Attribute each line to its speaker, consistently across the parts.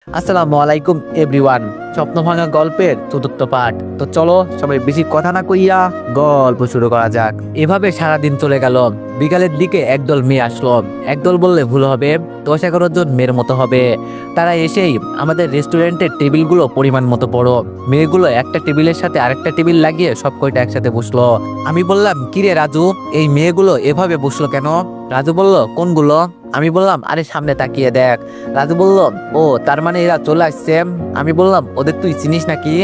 Speaker 1: আসসালামু আলাইকুম এভরিওয়ান। স্বপ্ন ভাঙা গল্পের চতুর্থ পার্ট। তো চলো সবাই বেশি কথা না কইয়া গল্প শুরু করা যাক। এভাবে সারাদিন চলে গেল। বিকালের দিকে একদল মেয়ে আসলো। একদল বললে ভুল হবে, 10-11 জন মেয়ের মতো হবে। তারা এসেই আমাদের রেস্টুরেন্টের টেবিলগুলো পরিমাণ মতো বড়। মেয়েগুলো একটা টেবিলের সাথে আরেকটা টেবিল লাগিয়ে সব কয়টা একসাথে বসলো। আমি বললাম, কিরে রাজু, এই মেয়েগুলো এভাবে বসলো কেন? রাজু বলল, কোনগুলো? আমি বললাম, আরে সামনে তাকিয়ে দেখ। রাজু বলল, ও তার মানে এরা চলে আসছে। আমি বললাম, ওদের তুই চিনিস নাকি?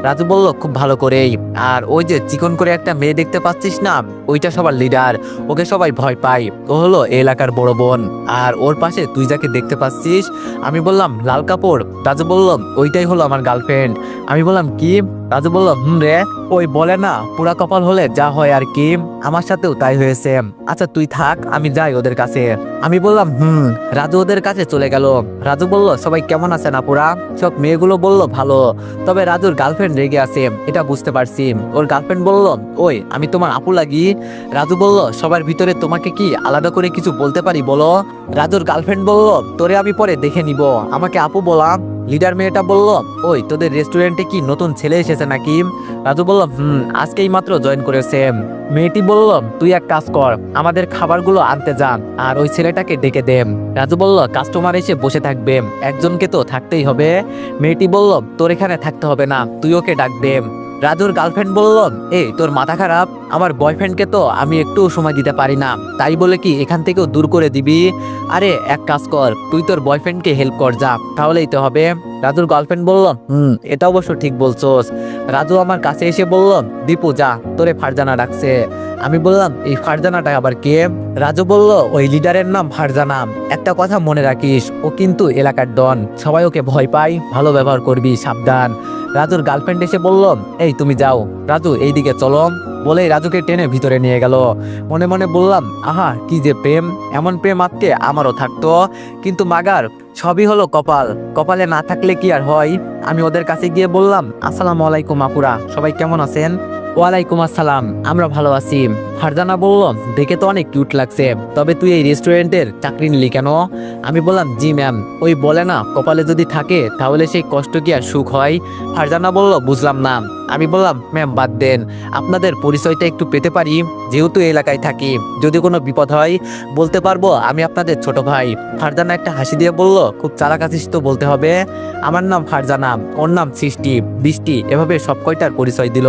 Speaker 1: রাজু বলল, খুব ভালো করেই। আর ওই যে চিকন করে একটা মেয়ে দেখতে পাচ্ছিস না, ওইটা সবার লিডার। ওকে সবাই ভয় পায়। ও হলো এই এলাকার বড় বোন। আর ওর পাশে তুই যাকে দেখতে পাচ্ছিস, আমি বললাম লাল কাপড়। রাজু বলল, ওইটাই হলো আমার গার্লফ্রেন্ড। আমি বললাম, কি? রাজু বলল, রে, ওই বলে না, পুরা কপাল হলে যা হয় আর কি, আমার সাথেও তাই হয়েছে। আচ্ছা তুই থাক, আমি যাই ওদের কাছে। আমি বললাম, রাজু ওদের কাছে চলে গেল। রাজু বলল, সবাই কেমন আছেন আপুরা? সব মেয়েগুলো বলল, ভালো। তবে রাজুর গার্লফ্রেন্ড রেগে আছে, এটা বুঝতে পারছি। ওর গার্লফ্রেন্ড বলল, ওই আমি তোমার আপু লাগি। রাজু বলল, সবার ভিতরে তোমাকে কি আলাদা করে কিছু বলতে পারি বলো? রাজুর গার্লফ্রেন্ড বলল, তোরে আমি পরে দেখে নিব, আমাকে আপু বলাম। লিডার মেয়েটা বলল, ওই তোদের রেস্টুরেন্টে কি নতুন ছেলে এসেছে নাকি? রাজু বলল, আজকেই মাত্র জয়েন করেছে। মেয়েটি বলল, তুই এক কাজ কর, আমাদের খাবারগুলো আনতে যান আর ওই ছেলেটাকে ডেকে দে। রাজু বলল, কাস্টমার এসে বসে থাকবে, একজনকে তো থাকতেই হবে। মেয়েটি বলল, তোর এখানে থাকতে হবে না, তুই ওকে ডাক দে। রাজুর গার্লফ্রেন্ড বলল, এই তোর মাথা খারাপ? আমার বয়ফ্রেন্ডকে তো আমি একটু সময় দিতে পারি না, তাই বলে কি এখান থেকেও দূর করে দিবি? আরে এক কাজ কর, তুই তোর বয়ফ্রেন্ডকে হেল্প কর, যা, তাহলেই তো হবে। রাজুর গার্লফ্রেন্ড বলল, এটা অবশ্য ঠিক বলছোস। রাজু আমার কাছে এসে বলল, দীপু যা, তোরে ফারজানা ডাকছে। আমি বললাম, এই ফারজানাটা আবার কে? রাজু বলল, ওই লিডারের নাম ফারজানা। একটা কথা মনে রাখিস, ও কিন্তু এলাকার ডন, সবাই ওকে ভয় পায়, ভালো ব্যবহার করবি, সাবধান। রাজুর গার্লফ্রেন্ড এসে বলল, এই তুমি যাও, রাজু এইদিকে চলো। বলেই রাজুকে টেনে ভিতরে নিয়ে গেল। মনে মনে বললাম, আহা কি যে প্রেম, এমন প্রেম আজকে আমারও থাকতো। কিন্তু মাগার সবই হলো কপাল, কপালে না থাকলে কি আর হয়। আমি ওদের কাছে গিয়ে বললাম, আসসালামু আলাইকুম আপুরা, সবাই কেমন আছেন? ওয়ালাইকুম আসসালাম, আমরা ভালো আছি। ফারজানা বলল, দেখে তো অনেক কিউট লাগছে, তবে তুই এই রেস্টুরেন্টের চাকরি নিলি কেন? আমি বললাম, জি ম্যাম, ওই বলে না, কপালে যদি থাকে তাহলে সেই কষ্ট কি আর সুখ হয়? ফারজানা বলল, বুঝলাম না। আমি বললাম, ম্যাম বাদ দেন, আপনাদের পরিচয়টা একটু পেতে পারি? যেহেতু এই এলাকায় থাকি, যদি কোনো বিপদ হয় বলতে পারবো আমি আপনাদের ছোট ভাই। ফারজানা একটা হাসি দিয়ে বলল, খুব চালাক আছিস তো বলতে হবে। আমার নাম ফারজানা, ওর নাম সৃষ্টি, বৃষ্টি, এভাবে সব কয়টার পরিচয় দিল।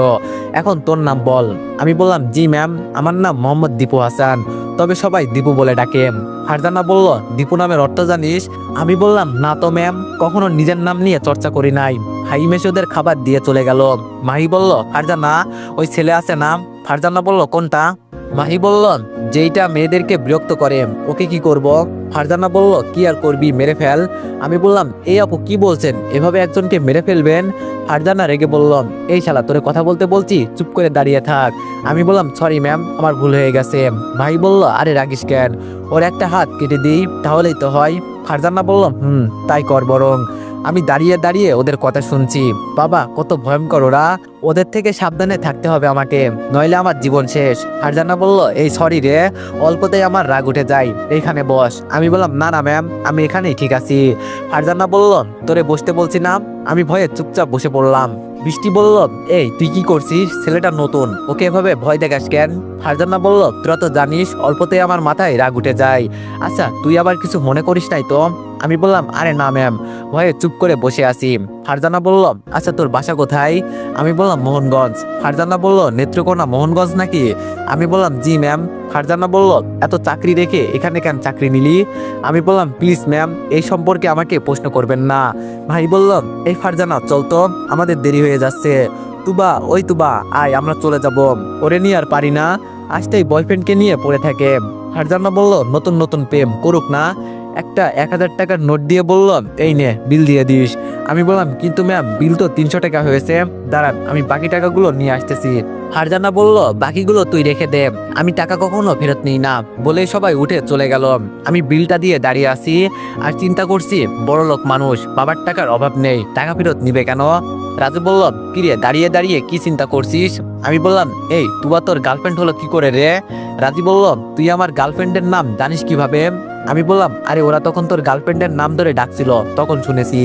Speaker 1: এখন তোর নাম বল। আমি বললাম, জি ম্যাম, আমার নাম মোহাম্মদ দীপু হাসান, তবে সবাই দীপু বলে ডাকে। ফারজানা বলল, দীপু নামের অর্থ জানিস? আমি বললাম, না তো ম্যাম, কখনো নিজের নাম নিয়ে চর্চা করি নাই। হাই মেসোদের খাবার দিয়ে চলে গেল। মাহি বলল, ফারজানা, ওই ছেলে আছে না? ফারজানা বলল, কোনটা? মাহি বলল, যেইটা মেয়েদেরকে বিরক্ত করে, ওকে কি করব? ফারজানা বলল, কি আর করবি, মেরে ফেল। আমি বললাম, এই আপু কি বলছেন, এভাবে একজনকে মেরে ফেলবেন? ফারজানা রেগে বলল, এই শালা, তোরে কথা বলতে বলছি, চুপ করে দাঁড়িয়ে থাক। আমি বললাম, সরি ম্যাম, আমার ভুল হয়ে গেছে। ভাই বলল, আরে রাগিস কেন, ওর একটা হাত কেটে দিই, তাহলেই তো হয়। ফারজানা বলল, তাই কর বরং। আমি দাঁড়িয়ে দাঁড়িয়ে ওদের কথা শুনছি। বাবা কত ভয়ঙ্কর ওরা, ওদের থেকে সাবধানে থাকতে হবে আমাকে, নইলে আমার জীবন শেষ। ফারজানা বলল, এই সরি রে, অল্পতেই আমার রাগ উঠে যায়, এইখানে বস। আমি বললাম, না না ম্যাম, আমি এখানেই ঠিক আছি। ফারজানা বলল, তোরে বসতে বলছি না? আমি ভয়ে চুপচাপ বসে পড়লাম। বৃষ্টি বলল, এই তুই কি করছিস, ছেলেটা নতুন, ওকে এভাবে ভয় দেখাস কেন? ফারজানা বলল, তোরা তো জানিস অল্পতেই আমার মাথায় রাগ উঠে যায়। আচ্ছা তুই আবার কিছু মনে করিস নাই তো? আমি বললাম, আরে না ম্যাম, ভয়ে চুপ করে বসে আছি। ফারজানা বলল, আচ্ছা তোর বাসা কোথায়? আমি বললাম, মোহনগঞ্জ। ফারজানা বলল, নেত্রকোনা মোহনগঞ্জ নাকি? আমি বললাম, জি ম্যাম। ফারজানা বলল, এত চাকরি রেখে এখানে কেন চাকরি নিলি? আমি বললাম, প্লিজ ম্যাম, এই সম্পর্কে আমাকে প্রশ্ন করবেন না। ভাই বলল, এই ফারজানা চল তো, আমাদের দেরি হয়ে যাচ্ছে। তুবা, ওই তুবা, আয় আমরা চলে যাব, ওরে নিয়ে আর পারি না, আসতেই বয়ফ্রেন্ডকে নিয়ে পড়ে থাকে। ফারজানা বলল, নতুন নতুন প্রেম করুক না। একটা 1000 টাকার নোট দিয়ে বলল, এই নে, বিল দিয়ে দিস। আমি বললাম, কিন্তু ম্যাম, বিল তো 300 টাকা হয়েছে, দাঁড়ান আমি বাকি টাকাগুলো নিয়ে আসতেছি। ফারজানা বলল, বাকিগুলো তুই রেখে দে, আমি টাকা কখনো ফেরত নিই না। বলে সবাই উঠে চলে গেল। আমি বিলটা দিয়ে দাঁড়িয়ে আছি আর চিন্তা করছি, বড় লোক মানুষ, বাবার টাকার অভাব নেই, টাকা ফেরত নিবে কেন? রাজু বলল, কিরে দাঁড়িয়ে দাঁড়িয়ে কি চিন্তা করছিস? আমি বললাম, এই তুবা তোর গার্লফ্রেন্ড হলো কি করে রে? রাজু বলল, তুই আমার গার্লফ্রেন্ডের নাম জানিস কিভাবে? আমি বললাম, আরে ওরা তখন তোর গার্লফ্রেন্ডের নাম ধরে ডাকছিল, তখন শুনেছি।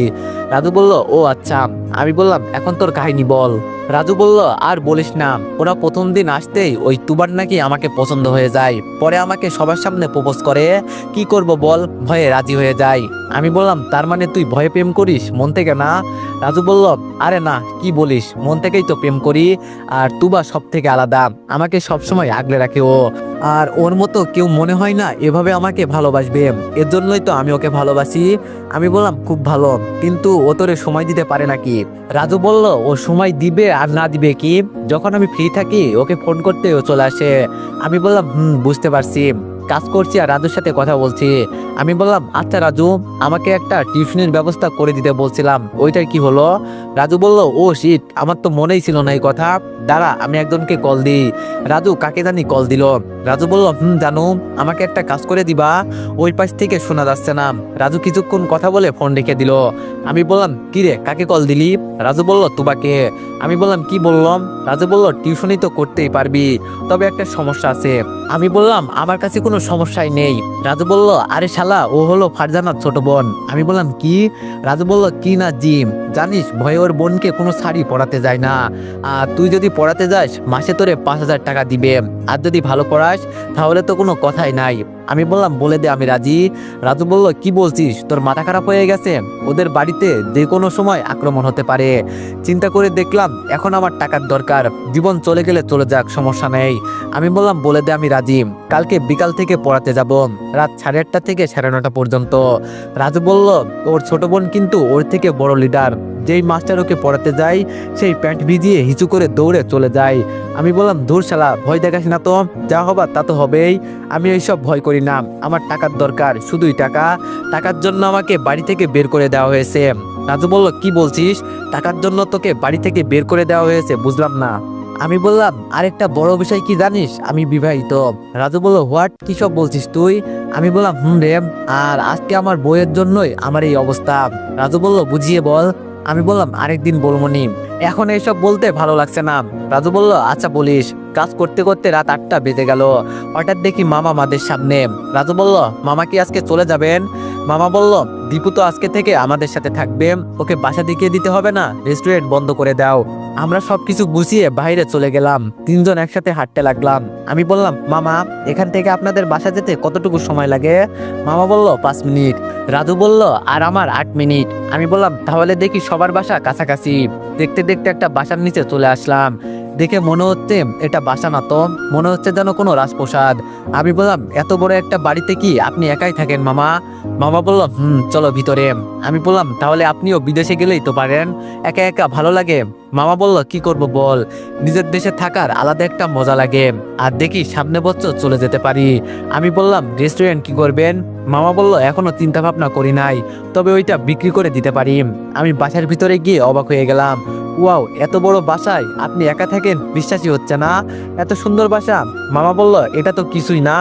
Speaker 1: রাজু বলল, ও আচ্ছা। আমি বললাম, এখন তোর কাহিনী বল। রাজু বলল, আর বলিস না, ওরা প্রথম দিন আসতেই ওই তুবার নাকি আমাকে পছন্দ হয়ে যায়, পরে আমাকে সবার সামনে প্রপোজ করে। কি করব বল, ভয়ে রাজি হয়ে যায়। আমি বললাম, তার মানে তুই ভয়ে প্রেম করিস, মন থেকে না? রাজু বলল, আরে না, কি বলিস, মন থেকেই তো প্রেম করি। আর তুবা সব থেকে আলাদা, আমাকে সবসময় আগলে রাখে ও। আর ওর মতো কেউ মনে হয় না এভাবে আমাকে ভালোবাসবে, এর জন্যই তো আমি ওকে ভালোবাসি। আমি বললাম, খুব ভালো, কিন্তু ও তোরে সময় দিতে পারে নাকি? রাজু বলল, ও সময় দিবে আর না দিবে কি, যখন আমি ফ্রি থাকি ওকে ফোন করতে ও চলে আসে। আমি বললাম, বুঝতে পারছি, কাজ করছি আর রাজুর সাথে কথা বলছি। আমি বললাম, আচ্ছা রাজু, আমাকে একটা টিউশনের ব্যবস্থা করে দিতে বলছিলাম, ওইটার কি হলো? রাজু বলল, ও শিট, আমার তো মনেই ছিল না এই কথা, দাঁড়া আমি একজনকে কল দিই। রাজু কাকে জানি কল দিল। রাজু বলল, জানু, আমাকে একটা কাজ করে দিবা। ওই পাশ থেকে শোনা যাচ্ছে না। রাজু কিছুক্ষণ কথা বলে ফোন রেখে দিল। আমি বললাম, কি রে, কাকে কল দিলি? রাজু বলল, তুবাকে। আমি বললাম, কি বললাম? রাজু বলল, টিউশনই তো করতেই পারবি, তবে একটা সমস্যা আছে। আমি বললাম, আমার কাছে কোনো সমস্যাই নেই। রাজু বলল, আরে শালা, ও হলো ফারজানার ছোট বোন। আমি বললাম, কি? রাজু বলল, কি না জিম, জানিস ভয়ে ওর বোনকে কোনো শাড়ি পরাতে যায় না। আর তুই যদি পড়াতে যাস মাসে তোরে 5,000 টাকা দিবে, আর যদি ভালো পড়াস তাহলে তো কোনো কথাই নাই। আমি বললাম, বলে দে, আমি রাজি। রাজু বলল, কি বলছিস, তোর মাথা খারাপ হয়ে গেছে? ওদের বাড়িতে যে কোনো সময় আক্রমণ হতে পারে। চিন্তা করে দেখলাম এখন আমার টাকার দরকার, জীবন চলে গেলে চলে যাক, সমস্যা নেই। আমি বললাম, বলে দে, আমি রাজি। কালকে বিকাল থেকে পড়াতে যাব, রাত 8:30 থেকে 9:30 পর্যন্ত। রাজু বলল, ওর ছোট বোন কিন্তু ওর থেকে বড় লিডার, যেই মাস্টার ওকে পড়াতে যায় সেই প্যান্ট ভিজিয়ে হিচু করে দৌড়ে চলে যায়। আমি বললাম, ধুর শালা, ভয় দেখাস না তো, যা হবার তা তো হবেই। আমি এইসব ভয় করি না, আমার টাকার দরকার, শুধুই টাকা। টাকার জন্য আমাকে বাড়ি থেকে বের করে দেওয়া হয়েছে। রাজু বলল, কি বলছিস, টাকার জন্য তোকে বাড়ি থেকে বের করে দেওয়া হয়েছে? বুঝলাম না। আমি বললাম, আরেকটা বড় বিষয় কি জানিস, আমি বিবাহিত। রাজু বলল, হোয়াট, কি সব বলছিস তুই? আমি বললাম, রে, আর আজকে আমার বইয়ের জন্যই আমার এই অবস্থা। রাজু বলল, বুঝিয়ে বল। আমি বললাম, আরেকদিন বলবনি, এখন এইসব বলতে ভালো লাগছে না। রাজু বলল, আচ্ছা বলিস। কাজ করতে করতে রাত 8টা বেজে গেল। হঠাৎ দেখি মামা আমাদের সামনে। রাজু বলল, মামা কি আজকে চলে যাবেন? মামা বলল, দীপু তো আজকে থেকে আমাদের সাথে থাকবে, ওকে বাসা দেখিয়ে দিতে হবে না, রেস্টুরেন্ট বন্ধ করে দাও। আমরা সবকিছু গুছিয়ে বাইরে চলে গেলাম, তিনজন একসাথে হাঁটতে লাগলাম। আমি বললাম, মামা, এখান থেকে আপনাদের বাসা যেতে কতটুকু সময় লাগে? মামা বলল, 5 মিনিট। রাজু বলল, আর আমার 8 মিনিট। আমি বললাম, তাহলে দেখি সবার বাসা কাছাকাছি। দেখতে দেখতে একটা বাসার নিচে চলে আসলাম। দেখে মনে হচ্ছে এটা বাসা না তো, মনে হচ্ছে যেন কোনো রাজপ্রাসাদ। আমি বললাম, এত বড় একটা বাড়িতে কি আপনি একাই থাকেন মামা? মামা বলল, চলো ভিতরে। আমি বললাম, তাহলে আপনিও বিদেশে গেলেই তো পারেন, একা একা ভালো লাগে। মামা বলল, কি করব বল, নিজের দেশে থাকার আলাদা একটা মজা লাগে, আর দেখি সামনে বছর চলে যেতে পারি। আমি বললাম, রেস্টুরেন্ট কি করবেন? মামা বলল, এখনো চিন্তা ভাবনা করি নাই, তবে ওইটা বিক্রি করে দিতে পারি। আমি বাসার ভিতরে গিয়ে অবাক হয়ে গেলাম। ওয়াও, এত বড় বাসায় আপনি একা থাকেন, বিশ্বাসই হচ্ছে না, এত সুন্দর বাসা। মামা বলল, এটা তো কিছুই না,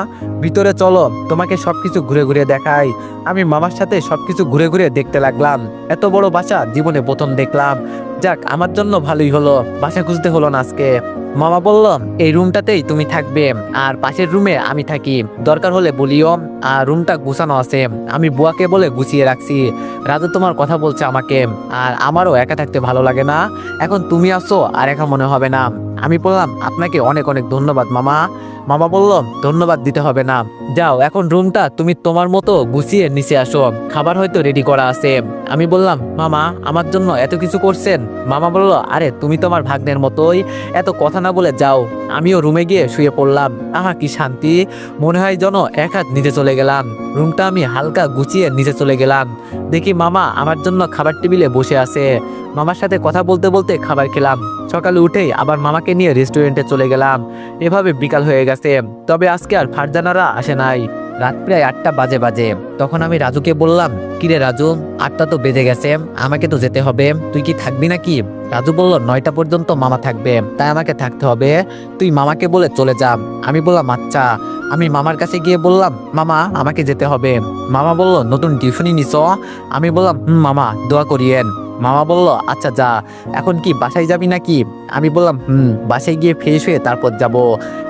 Speaker 1: ভিতরে চলো, তোমাকে সবকিছু ঘুরে ঘুরে দেখাই। আমি মামার সাথে সবকিছু ঘুরে ঘুরে দেখতে লাগলাম। এত বড় বাসা জীবনে প্রথম দেখলাম। যাক, আমার জন্য ভালোই হলো, বাসা খুঁজতে হলো না আজকে। মামা বলল, এই রুমটাতেই তুমি থাকবে, আর পাশের রুমে আমি থাকি, দরকার হলে বলিও। আর রুমটা গুছানো আছে, আমি বুয়াকে বলে গুছিয়ে রাখছি। রাজু তোমার কথা বলছে আমাকে, আর আমারও একা থাকতে ভালো লাগে না, এখন তুমি আসো আর একা মনে হবে না। আমি বললাম, আপনাকে অনেক অনেক ধন্যবাদ মামা। মামা বলল, ধন্যবাদ দিতে হবে না, যাও এখন রুমটা তুমি তোমার মতো গুছিয়ে নিচে আসো, খাবার হয়তো রেডি করা আছে। আমি বললাম, মামা, আমার জন্য এত কিছু করছেন? মামা বলল, আরে তুমি তো আমার ভাগ্নের মতোই, এত কথা না বলে যাও। আমিও রুমে গিয়ে শুয়ে পড়লাম। আহা, কি শান্তি, মনে হয় যেন এক হাত নিচে চলে গেলাম। রুমটা আমি হালকা গুছিয়ে নিচে চলে গেলাম। দেখি মামা আমার জন্য খাবার টেবিলে বসে আছে। মামার সাথে কথা বলতে বলতে খাবার খেলাম। সকালে উঠেই আবার মামাকে নিয়ে রেস্টুরেন্টে চলে গেলাম। এভাবে বিকাল হয়ে গেছে, তবে আজকে আর ফারজানারা আসে নাই। রাত প্রায় 8টা বাজে। তখন আমি রাজুকে বললাম, কিরে রাজু, 8টা তো বেজে গেছে, আমাকে তো যেতে হবে, তুই কি থাকবি নাকি? রাজু বলল, 9টা পর্যন্ত মামা থাকবে, তাই আমাকে থাকতে হবে, তুই মামাকে বলে চলে যা। আমি বললাম, আচ্ছা। আমি মামার কাছে গিয়ে বললাম, মামা, আমাকে যেতে হবে। মামা বলল, নতুন টিউশনি নিছ? আমি বললাম, মামা, দোয়া করিয়েন। মামা বলল, আচ্ছা যা, এখন কি বাসায় যাবি নাকি? আমি বললাম বাসায় গিয়ে ফ্রেশ হয়ে তারপর যাব।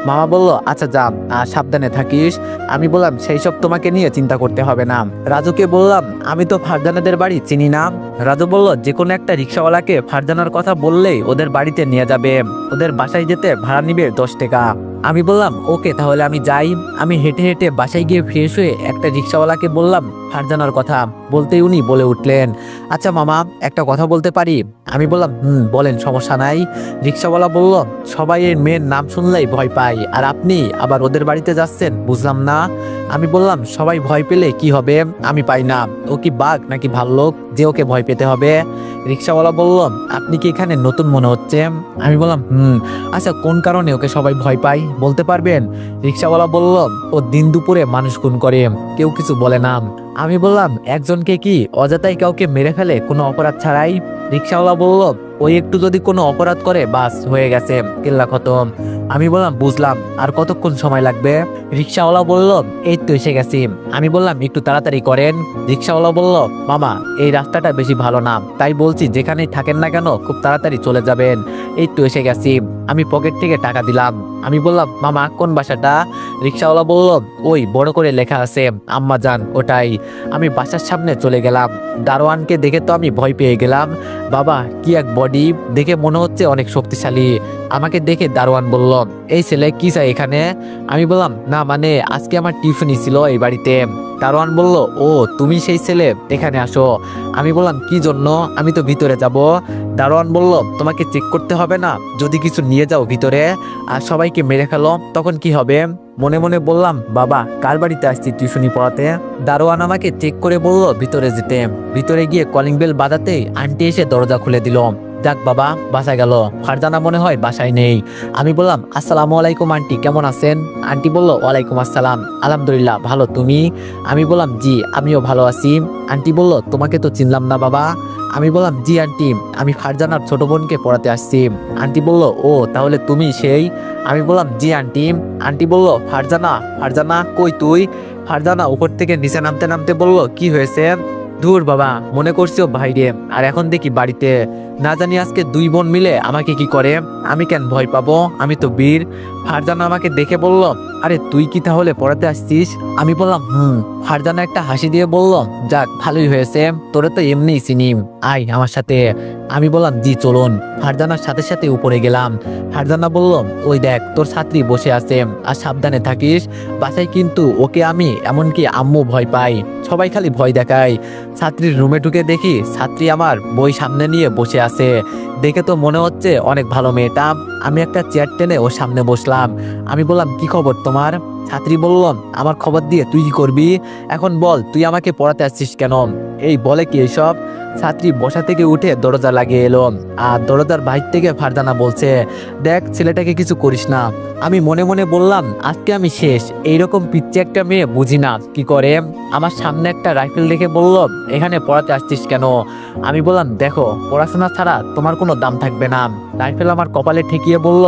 Speaker 1: মামা বলল, আচ্ছা যা, আর সাবধানে থাকিস। আমি বললাম, সেই সব তোমাকে নিয়ে চিন্তা করতে হবে না। রাজুকে বললাম, আমি তো ফারজানাদের বাড়ি চিনি না। রাজু বলল, যে কোনো একটা রিক্সাওয়ালাকে ফারজানার কথা বললেই ওদের বাড়িতে নিয়ে যাবে, ওদের বাসায় যেতে ভাড়া নিবে 10 টাকা। আমি বললাম, ওকে তাহলে আমি যাই। আমি হেঁটে হেঁটে বাসায় গিয়ে ফ্রেশ হয়ে একটা রিক্সাওয়ালাকে বললাম ফারজানার কথা। বলতেই উনি বলে উঠলেন, আচ্ছা মামা, একটা কথা বলতে পারি? আমি বললাম, বলেন, সমস্যা নাই। রিক্সাওয়ালা বলল, সবাই এর মেয়ের নাম শুনলেই ভয় পায়, আর আপনি আবার ওদের বাড়িতে যাচ্ছেন, বুঝলাম না। আমি বললাম, সবাই ভয় পেলে কি হবে? আমি পাই না, ও কি বাঘ নাকি ভাল্লুক যে ওকে ভয় পেতে হবে? রিক্সাওয়ালা বলল, আপনি কি এখানে নতুন মনে হচ্ছে? আমি বললাম, আচ্ছা কোন কারণে ওকে সবাই ভয় পায় বলতে পারবেন? রিক্সাওয়ালা বলল, ও দিন দুপুরে মানুষ খুন করে, কেউ কিছু বলে না। আমি বললাম, একজনকে কি অযথাই কাউকে মেরে ফেলে কোনো অপরাধ ছাড়াই? রিক্সাওয়ালা বলল, ওই একটু যদি কোনো অপরাধ করে বাস হয়ে গেছে, কেল্লা খতম। আমি বললাম, বুঝলাম, আর কতক্ষণ সময় লাগবে? রিক্সাওয়ালা বলল, এই তো এসে গেছি। আমি বললাম, একটু তাড়াতাড়ি করেন। রিক্সাওয়ালা বলল, মামা এই রাস্তাটা বেশি ভালো না, তাই বলছি যেখানেই থাকেন না কেন খুব তাড়াতাড়ি চলে যাবেন। এই তো এসে গেছি। আমি পকেট থেকে টাকা দিলাম। আমি বললাম, মামা কোন বাসাটা? রিক্সাওয়ালা বলল, ওই বড় করে লেখা আছে আম্মাজান, ওটাই। আমি বাসার সামনে চলে গেলাম। দারোয়ানকে দেখে তো আমি ভয় পেয়ে গেলাম। বাবা কি এক বডি, দেখে মনে হচ্ছে অনেক শক্তিশালী। আমাকে দেখে দারোয়ান বলল, এই ছেলে কি চাই এখানে? আমি বললাম, না মানে আজকে আমার টিউশনি ছিল এই বাড়িতে। দারোয়ান বলল, ও তুমি সেই ছেলে, এখানে আসো। আমি বললাম, কি জন্য? আমি তো ভিতরে যাব। দারোয়ান বলল, তোমাকে চেক করতে হবে না, যদি কিছু নিয়ে যাও ভিতরে আর সবাইকে মেরে ফেলো তখন কি হবে? মনে মনে বললাম, বাবা কার বাড়িতে আসছি টিউশনি পড়াতে? দারোয়ান আমাকে চেক করে বলল ভিতরে যেতে। ভিতরে গিয়ে কলিং বেল বাজাতেই আন্টি এসে দরজা খুলে দিল। যাক বাবা, বাসা গেল। ফারজানা মনে হয় বাসায় নেই। আমি বললাম, আসসালামু আলাইকুম আন্টি, কেমন আছেন? আন্টি বলল, ওয়ালাইকুম আসসালাম, আলহামদুলিল্লাহ ভালো, তুমি? আমি বললাম, জি আমিও ভালো আছি। আন্টি বলল, তোমাকে তো চিনলাম না বাবা। আমি বললাম, জি আন্টি, আমি ফারজানার ছোট বোনকে পড়াতে আসছি। আন্টি বলল, ও তাহলে তুমি সেই? আমি বললাম, জি আন্টি। আন্টি বলল, ফারজানা, ফারজানা কই তুই? ফারজানা উপর থেকে নিচে নামতে নামতে বলল, কি হয়েছে? দূর বাবা, মনে করছি ও বাইরে, আর এখন দেখি বাড়িতে। না জানি আজকে দুই বোন মিলে আমাকে কি করে। আমি কেন ভয় পাবো? আমি তো বীর। ফারজানা আমাকে দেখে বলল, আরে তুই কি তাহলে পড়াতে আসছিস? আমি বললাম, ফারজানা একটা হাসি দিয়ে বলল, যাক ভালোই হয়েছে, তোরে তো এমনিই চিনি, আয় আমার সাথে। আমি বললাম, জি চলুন। ফারজানার সাথে সাথে উপরে গেলাম। ফারজানা বলল, ওই দেখ তোর ছাত্রী বসে আছে, আর সাবধানে থাকিস। বাসায় কিন্তু ওকে আমি, এমনকি আম্মু ভয় পাই, সবাই খালি ভয় দেখায়। ছাত্রীর রুমে ঢুকে দেখি ছাত্রী আমার বই সামনে নিয়ে বসে আছে। দেখে তো মনে হচ্ছে অনেক ভালো মেয়েটা। আমি একটা চেয়ার টেনে ওর সামনে বসলাম। আমি বললাম, কি খবর তোমার? ছাত্রী বলল, আমার খবর দিয়ে তুই কি করবি? এখন বল, তুই আমাকে পড়াতে আসছিস কেন? এই বলে কি এইসব? ছাত্রী বসা থেকে উঠে দরজা লাগিয়ে এলো, আর দরজার বাইর থেকে ফারজানা বলছে, দেখ ছেলেটাকে কিছু করিস না। আমি মনে মনে বললাম, আজকে আমি শেষ, এইরকম পিচ্ছি একটা মেয়ে বুঝি না কি করে। আমার সামনে একটা রাইফেল দেখে বলল, এখানে পড়াতে আসছিস কেন? আমি বললাম, দেখো পড়াশোনা ছাড়া তোমার কোনো দাম থাকবে না। রাইফেল আমার কপালে ঠেকিয়ে বলল,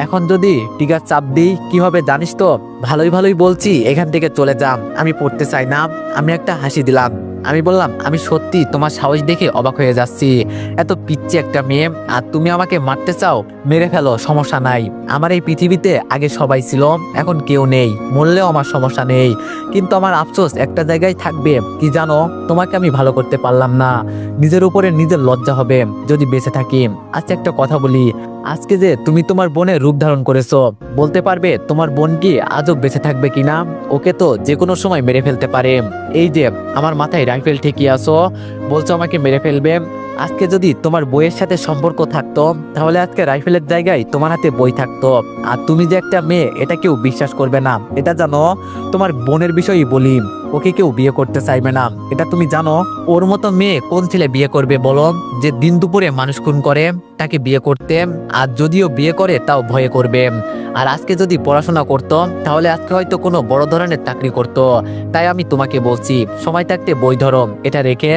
Speaker 1: এখন যদি টিকার চাপ দিই কি হবে জানিস তো? ভালোই ভালোই বলছি, এখান থেকে চলে যা, আমি পড়তে চাই না। আমি একটা হাসি দিলাম। আমি বললাম, আমি সত্যি তোমার সাহস দেখে অবাক হয়ে যাচ্ছি। এত পিচ্ছি একটা মেয়ে, আর তুমি আমাকে মারতে চাও? মেরে ফেলো, সমস্যা নাই। আমার এই পৃথিবীতে আগে সবাই ছিল, এখন কেউ নেই, মরলেও আমার সমস্যা নেই। কিন্তু আমার আফসোস একটা জায়গায় থাকবে, কি জানো? তোমাকে আমি ভালো করতে পারলাম না। নিজের উপরে নিজের লজ্জা হবে যদি বেঁচে থাকি। আচ্ছা একটা কথা বলি, আজকে যে তুমি তোমার বোনের রূপ ধারণ করেছো, বলতে পারবে তোমার বোন কি আজও বেঁচে থাকবে কিনা? ওকে তো যে কোনো সময় মেরে ফেলতে পারে। এই যে আমার মাথায় রাইফেল ঠেকিয়ে আসো, বলছো আমাকে মেরে ফেলবে। আজকে যদি তোমার বইয়ের সাথে সম্পর্ক থাকতো, তাহলে আজকে রাইফেলের জায়গায় তোমার হাতে বই থাকতো। আর তুমি যে একটা মেয়ে, এটা কেউ বিশ্বাস করবে না, এটা জানো? তোমার বোনের বিষয়ই বলি, ওকে কেউ বিয়ে করতে চাইবে না, এটা তুমি জানো? ওর মতো মেয়ে কোন ছেলে বিয়ে করবে বলো, যে দিন দুপুরে মানুষ খুন করে? তাকে বিয়ে করতে, আর যদিও বিয়ে করে তাও ভয়ে করবে। আর আজকে যদি পড়াশোনা করতো, তাহলে আজকে হয়তো কোনো বড় ধরনের চাকরি করতো। তাই আমি তোমাকে বলছি, সময় থাকতে বই ধরো, এটা রেখে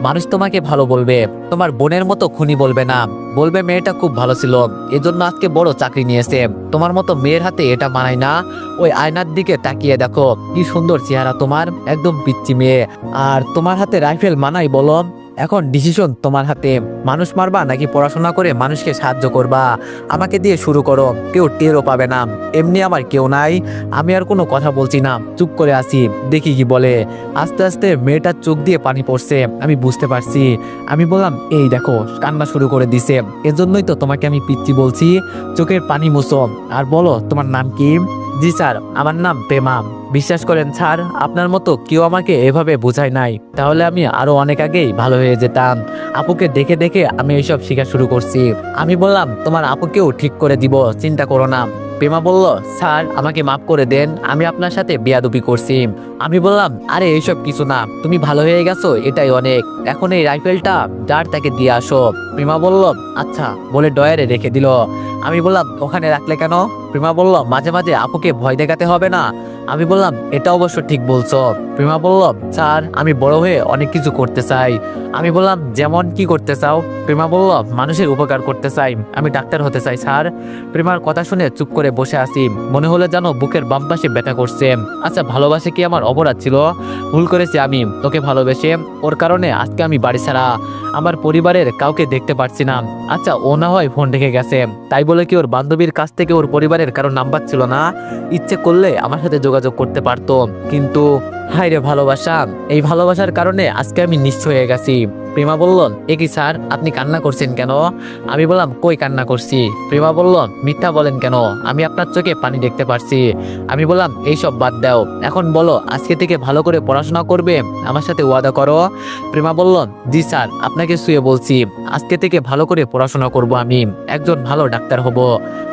Speaker 1: মানুষ তোমাকে ভালো বলবে, তোমার বোনের মতো খুনি বলবে না, বলবে মেয়েটা খুব ভালো ছিল, এজন্য আজকে বড় চাকরি নিয়েছে। তোমার মতো মেয়ের হাতে এটা মানায় না। ওই আয়নার দিকে তাকিয়ে দেখো, কি সুন্দর চেহারা তোমার, একদম পিচ্চি মেয়ে। আর তোমার হাতে রাইফেল মানাই বলো? এখন ডিসিশন তোমার হাতে। মানুষ মারবা নাকি পড়াশোনা করে মানুষকে সাহায্য করবা? আমাকে দিয়ে শুরু করো, কেউ টেরও পাবে না। এমনি আমার কেউ নাই, আমি আর কোনো কথা বলছি না, চুপ করে আসি, দেখি কি বলে। আস্তে আস্তে মেয়েটার চোখ দিয়ে পানি পড়ছে, আমি বুঝতে পারছি। আমি বললাম, এই দেখো কান্না শুরু করে দিছে, এজন্যই তো তোমাকে আমি পিচ্ছি বলছি, চোখের পানি মুছো আর বলো তোমার নাম কি? জি স্যার, আমার নাম প্রেমা। বিশ্বাস করেন স্যার, আপনার মতো কেউ আমাকে এভাবে বোঝায় নাই, তাহলে আমি আরো অনেক আগেই ভালো হয়ে যেতাম। আপুকে দেখে দেখে আমি এইসব শেখা শুরু করছি। আমি বললাম, তোমার আপুকেও ঠিক করে দিব, চিন্তা করো না। প্রেমা বলল, স্যার আমাকে মাফ করে দেন, আমি আপনার সাথে বেয়াদবি করছি। আমি বললাম, আরে এইসব কিছু না, তুমি ভালো হয়ে গেছো এটাই অনেক, এখন এই রাইফেলটা যার তাকে দিয়ে আসো। প্রেমা বলল, আচ্ছা বলে ডয়ারে রেখে দিল। আমি বললাম, ওখানে রাখলে কেন? প্রেমা বলল, মাঝে মাঝে আপুকে ভয় দেখাতে হবে না। আমি বললাম, এটা অবশ্য ঠিক বলছো। প্রেমা বলল, স্যার আমি বড় হয়ে অনেক কিছু করতে চাই। আমি বললাম, যেমন কি করতে চাও? প্রেমা বলল, মানুষের উপকার করতে চাই, আমি ডাক্তার হতে চাই স্যার। প্রেমার কথা শুনে চুপ করে বসে আছি, মনে হলো যেন বুকের বাম পাশে ব্যথা করছে। আচ্ছা, ভালোবাসে কি আমার অপরাধ ছিল? ভুল করেছি আমি তোকে ভালোবেসে, ওর কারণে আজকে আমি বাড়ি ছাড়া, আমার পরিবারের কাউকে দেখতে পারছি না। আচ্ছা, ও না হয় ফোন রেখে গেছে, তাই বলে কি ওর বান্ধবীর কাছ থেকে ওর পরিবারের কারো নাম্বার ছিল না? ইচ্ছে করলে আমার সাথে যোগাযোগ করতে পারতো, কিন্তু হায় রে ভালোবাসা, এই ভালোবাসার কারণে আজকে আমি নিঃস্ব হয়ে গেছি। প্রেমা বলল, এ কি স্যার, আপনি কান্না করছেন কেন? আমি বললাম, কই কান্না করছি? প্রেমা বলল, মিথ্যা বলেন কেন, আমি আপনার চোখে পানি দেখতে পারছি। আমি বললাম, এইসব বাদ দাও, এখন বলো আজকে থেকে ভালো করে পড়াশোনা করবে, আমার সাথে ওয়াদা করো। প্রেমা বলল, জি স্যার, আপনাকে শুয়ে বলছি, আজকে থেকে ভালো করে পড়াশোনা করব, আমি একজন ভালো ডাক্তার হব।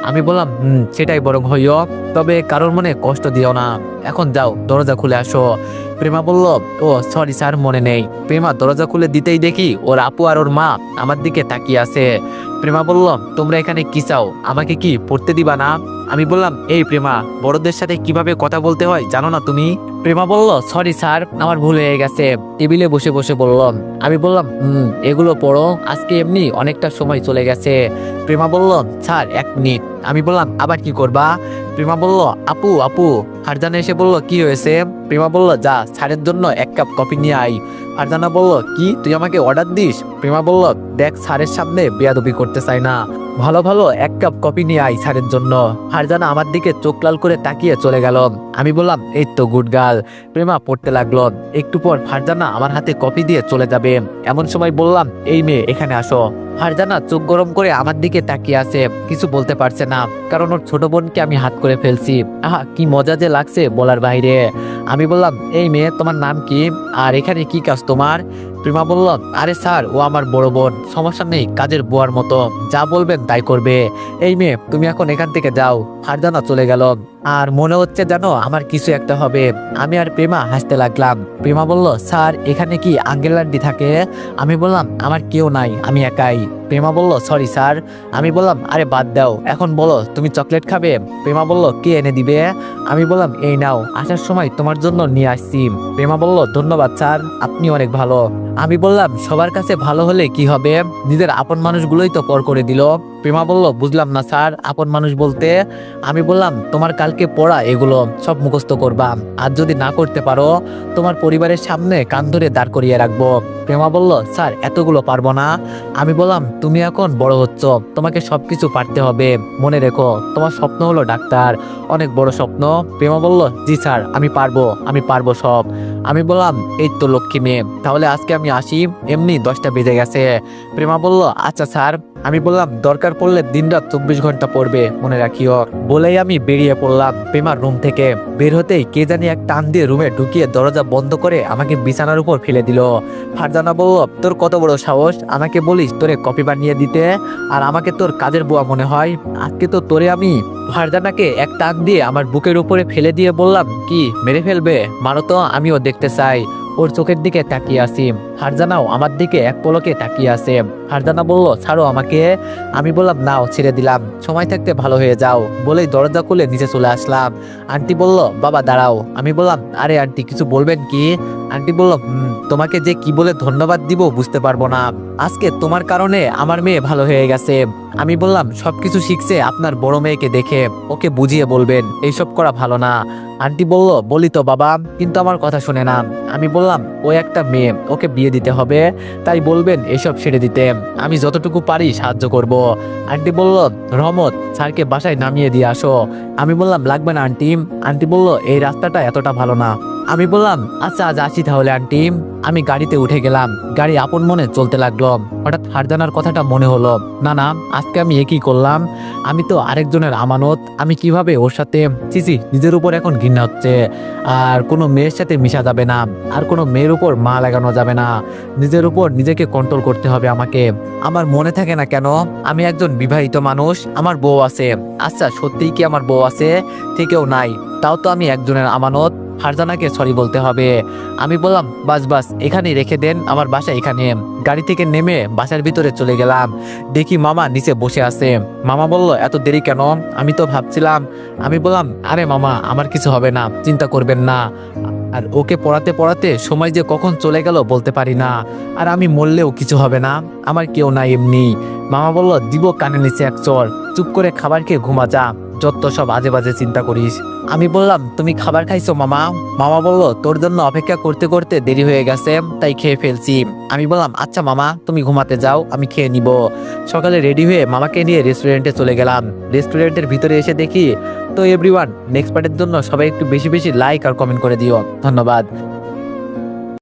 Speaker 1: আমি বললাম, সেটাই বরং হইও, তবে কারোর মনে কষ্ট দিও না। এখন যাও, দরজা খুলে আসো। প্রেমা বলল, ও সরি স্যার, মনে নেই। প্রেমা দরজা খুলে দিতেই দেখি ওর আপু আর ওর মা আমার দিকে তাকিয়ে আছে। প্রেমা বলল, তোমরা এখানে কি চাও? আমাকে কি পড়তে দিবা না? আমি বললাম, এই প্রেমা, বড়দের সাথে কিভাবে কথা বলতে হয় জানো না তুমি? প্রেমা বলল, সরি স্যার, আমার ভুল হয়ে গেছে। টেবিলে বসে বসে বললাম। আমি বললাম, এগুলো পড়ো, আজকে এমনি অনেকটা সময় চলে গেছে। প্রেমা বলল, স্যার 1 মিনিট। আমি বললাম, আবার কি করবা? প্রেমা বলল, আপু আপু। ফারজানা এসে বলল, কি হয়েছে? প্রেমা বলল, যা স্যারের জন্য 1 কাপ কফি নিয়ে আই। ফারজানা বলল, কি তুই আমাকে অর্ডার দিস? প্রেমা বলল, দেখ স্যারের সামনে বেয়াদবি করতে চাই না, ভালো ভালো 1 কাপ কফি নিয়ে আই স্যারের জন্য। ফারজানা আমার দিকে চোখ লাল করে তাকিয়ে চলে গেল। আমি বললাম, এই তো গুড গার্ল। প্রেমা পড়তে লাগলো। একটু পর ফারজানা আমার হাতে কফি দিয়ে চলে যাবে, এমন সময় বললাম, এই মেয়ে এখানে আসো। ফারজানা চোখ গরম করে আমার দিকে তাকিয়ে আছে, কিছু বলতে পারছে না, কারণ ওর ছোট বোনকে আমি হাত করে ফেলছি। আহা, কি মজা যে লাগছে বলার বাইরে। আমি বললাম, এই মেয়ে তোমার নাম কি, আর এখানে কি কাজ তোমার? প্রেমা বলল, আরে স্যার, ও আমার বড় বোন, সমস্যা নেই, কাজের বুয়ার মতো, যা বলবেন তাই করবে। এই মেয়ে, তুমি এখন এখান থেকে যাও। ফারজানা চলে গেল। আর মনে হচ্ছে যেন আমার কিছু একটা হবে। আমি আর প্রেমা হাসতে লাগলাম। প্রেমা বলল, স্যার এখানে কি আঙ্কেল আন্টি থাকে? আমি বললাম, আমার কেউ নাই, আমি একাই। প্রেমা বলল, সরি স্যার। আমি বললাম, আরে বাদ দাও, এখন বলো তুমি চকলেট খাবে? প্রেমা বলল, কে এনে দিবে? আমি বললাম, এই নাও, আসার সময় তোমার জন্য নিয়ে আসছি। প্রেমা বলল, ধন্যবাদ স্যার, আপনি অনেক ভালো। আমি বললাম, সবার কাছে ভালো হলে কি হবে, নিজের আপন মানুষগুলোই তো পর করে দিল। প্রেমা বলল, বুঝলাম না স্যার, আপন মানুষ বলতে? আমি বললাম, তোমার কালকে পড়া এগুলো সব মুখস্থ করবা, আর যদি না করতে পারো তোমার পরিবারের সামনে কান ধরে দাঁড় করিয়ে রাখবো। প্রেমা বলল, স্যার এতগুলো পারবো না। আমি বললাম, তুমি এখন বড় হচ্ছ, তোমাকে সবকিছু পারতে হবে, মনে রেখো তোমার স্বপ্ন হলো ডাক্তার, অনেক বড় স্বপ্ন। প্রেমা বলল, জি স্যার, আমি পারবো সব। আমি বললাম, এই তো লক্ষ্মী মেয়ে, তাহলে আজকে আমি আসি, এমনি 10টা বেজে গেছে। প্রেমা বলল, আচ্ছা স্যার। আমি বললাম, দরকার পড়লে দিনরাত 24 ঘন্টা পড়বে, মনে রাখিও। বলেই আমি বেরিয়ে পড়লাম প্রেমার রুম থেকে। বের হতেই কে জানি এক টান দিয়ে রুমে ঢুকিয়ে দরজা বন্ধ করে আমাকে বিছানার উপর ফেলে দিল। ফারজানা বলল, তোর কত বড় সাহস, আমাকে বলিস তোরে কপি বানিয়ে দিতে, আর আমাকে তোর কাজের বুয়া মনে হয়, আজকে তো তোরে আমি। ফারজানাকে এক টান দিয়ে আমার বুকের উপরে ফেলে দিয়ে বললাম, কি মেরে ফেলবে? মারো তো, আমিও দেখতে চাই। ওর চোখের দিকে তাকিয়ে আসি। ফারজানাও আমার দিকে এক পলকে তাকিয়ে আছে। ফারজানা বলল, ছাড়ো আমাকে। আমি বললাম, নাও, ছেড়ে দিলাম, সময় থাকতে ভালো হয়ে যাও। বলেই দরজা খুলে নিচে চলে আসলাম। আন্টি বলল, বাবা দাঁড়াও। আমি বললাম, আরে আন্টি, কিছু বলবেন কি? আন্টি বলল, তোমাকে যে কি বলে ধন্যবাদ দিব বুঝতে পারবো না। আজকে তোমার কারণে আমার মেয়ে ভালো হয়ে গেছে। আমি বললাম, সবকিছু শিখছে আপনার বড় মেয়েকে দেখে, ওকে বুঝিয়ে বলবেন এইসব করা ভালো না। আন্টি বলল, বলি তো বাবা, কিন্তু আমার কথা শুনে না। আমি বললাম, ও একটা মেয়ে, ওকে বিয়ে দিতে হবে, তাই বলবেন এসব ছেড়ে দিতে, আমি যতটুকু পারি সাহায্য করব। আন্টি বলল, রহমত স্যারকে বাসায় নামিয়ে দিয়ে আসো। আমি বললাম, লাগবে না আন্টি। আন্টি বলল, এই রাস্তাটা এতটা ভালো না। আমি বললাম, আচ্ছা আজ আসি তাহলে আন্টি। আমি গাড়িতে উঠে গেলাম, গাড়ি আপন মনে চলতে লাগলো। হঠাৎ ফারজানার কথাটা মনে হলো, না না, আজকে আমি একই করলাম, আমি তো আরেকজনের আমানত, আমি কিভাবে ওর সাথে, চিচি নিজের উপর এখন ঘৃণা হচ্ছে। আর কোনো মেয়ের সাথে মিশা যাবে না, আর কোনো মেয়ের উপর মা লাগানো যাবে না, নিজের উপর নিজেকে কন্ট্রোল করতে হবে আমাকে। আমার মনে থাকে না কেন, আমি একজন বিবাহিত মানুষ, আমার বউ আছে। আচ্ছা সত্যিই কি আমার বউ আছে? থেকেও নাই, তাও তো আমি একজনের আমানত। ফারজানাকে সরি বলতে হবে। আমি বললাম, বাস বাস এখানেই রেখে দেন, আমার বাসা এখানে। গাড়ি থেকে নেমে বাসার ভিতরে চলে গেলাম, দেখি মামা নিচে বসে আছে। মামা বলল, এত দেরি কেন? আমি তো ভাবছিলাম। আমি বললাম, আরে মামা আমার কিছু হবে না, চিন্তা করবেন না। আর ওকে পড়াতে পড়াতে সময় যে কখন চলে গেল বলতে পারি না। আর আমি মরলেও কিছু হবে না, আমার কেউ নাই এমনি। মামা বলল, দিব কানে নিচে এক চর, চুপ করে খাবার খেয়ে ঘুমা যা, যত সব আজে বাজে চিন্তা করিস। আমি বললাম, তুমি খাবার খাইছো মামা? মামা বলল, তোর জন্য অপেক্ষা করতে করতে দেরি হয়ে গেছে, তাই খেয়ে ফেলছি। আমি বললাম, আচ্ছা মামা তুমি ঘুমাতে যাও, আমি খেয়ে নিব। সকালে রেডি হয়ে মামাকে নিয়ে রেস্টুরেন্টে চলে গেলাম। রেস্টুরেন্টের ভিতরে এসে দেখি, তো এভরিওয়ান, নেক্সট পার্টের জন্য সবাই একটু বেশি বেশি লাইক আর কমেন্ট করে দিও। ধন্যবাদ।